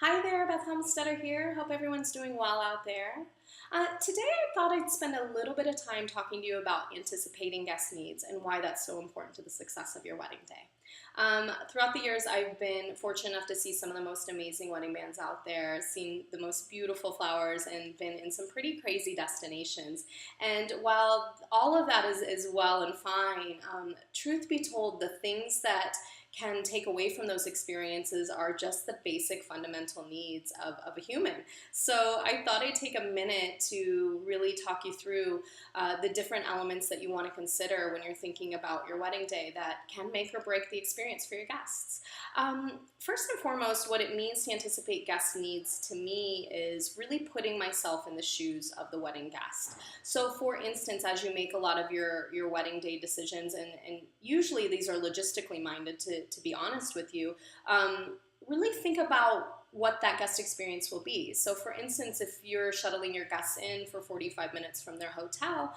Hi there, Beth Helmstetter here. Hope everyone's doing well out there. Today I thought I'd spend a little bit of time talking to you about anticipating guest needs and why that's so important to the success of your wedding day. Throughout the years, I've been fortunate enough to see some of the most amazing wedding bands out there, seen the most beautiful flowers, and been in some pretty crazy destinations. And while all of that is well and fine, truth be told, the things that can take away from those experiences are just the basic fundamental needs of a human. So I thought I'd take a minute to really talk you through the different elements that you want to consider when you're thinking about your wedding day that can make or break the experience for your guests. First and foremost, what it means to anticipate guest needs to me is really putting myself in the shoes of the wedding guest. So for instance, as you make a lot of your wedding day decisions, and usually these are logistically minded to be honest with you, really think about what that guest experience will be. So for instance, if you're shuttling your guests in for 45 minutes from their hotel,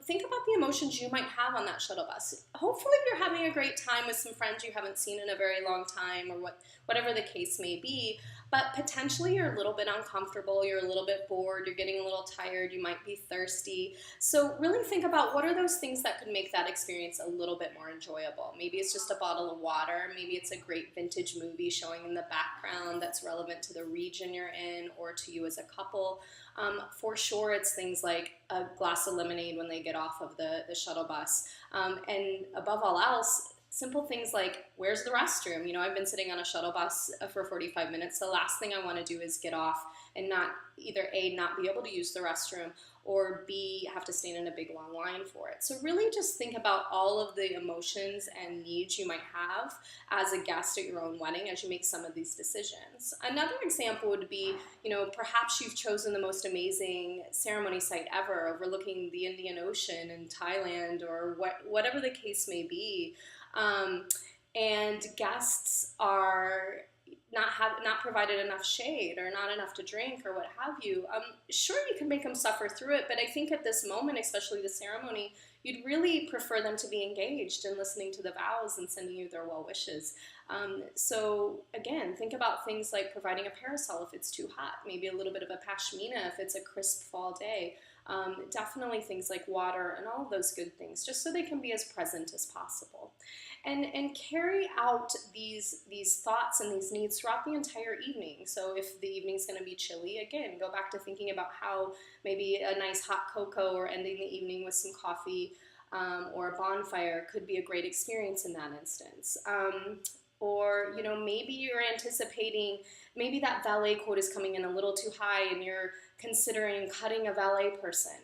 think about the emotions you might have on that shuttle bus. Hopefully you're having a great time with some friends you haven't seen in a very long time, or whatever the case may be, but potentially you're a little bit uncomfortable, you're a little bit bored, you're getting a little tired, you might be thirsty. So really think about what are those things that could make that experience a little bit more enjoyable. Maybe it's just a bottle of water, maybe it's a great vintage movie showing in the background that's relevant to the region you're in or to you as a couple. For sure, it's things like a glass of lemonade when they get off of the shuttle bus. And above all else, simple things like, where's the restroom? You know, I've been sitting on a shuttle bus for 45 minutes. The last thing I want to do is get off and not either A, not be able to use the restroom, or B, have to stand in a big long line for it. So really just think about all of the emotions and needs you might have as a guest at your own wedding as you make some of these decisions. Another example would be, you know, perhaps you've chosen the most amazing ceremony site ever, overlooking the Indian Ocean in Thailand, or whatever the case may be. And guests are not provided enough shade or not enough to drink or what have you. Sure, you can make them suffer through it, but I think at this moment, especially the ceremony, you'd really prefer them to be engaged in listening to the vows and sending you their well wishes. So again, think about things like providing a parasol if it's too hot, maybe a little bit of a pashmina if it's a crisp fall day. Definitely things like water and all of those good things, just so they can be as present as possible. And carry out these thoughts and these needs throughout the entire evening. So if the evening's going to be chilly, again, go back to thinking about how maybe a nice hot cocoa or ending the evening with some coffee or a bonfire could be a great experience in that instance. Or, you know, maybe you're anticipating, maybe that valet quote is coming in a little too high and you're considering cutting a valet person.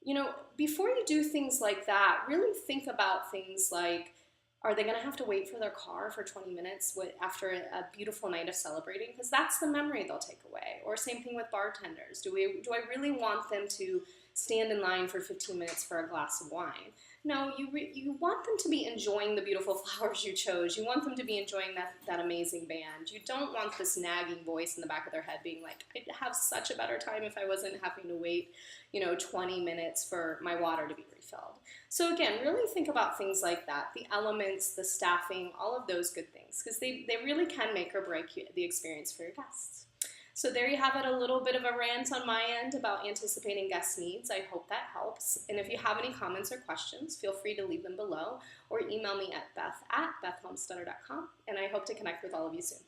You know, before you do things like that, really think about things like, are they going to have to wait for their car for 20 minutes after a beautiful night of celebrating? Because that's the memory they'll take away. Or same thing with bartenders. Do I really want them to stand in line for 15 minutes for a glass of wine? No, you want them to be enjoying the beautiful flowers you chose. You want them to be enjoying that amazing band. You don't want this nagging voice in the back of their head being like, I'd have such a better time if I wasn't having to wait, 20 minutes for my water to be refilled. So again, really think about things like that, the elements, the staffing, all of those good things, because they really can make or break the experience for your guests. So there you have it, a little bit of a rant on my end about anticipating guest needs. I hope that helps. And if you have any comments or questions, feel free to leave them below or email me at beth@bethhelmstetter.com. And I hope to connect with all of you soon.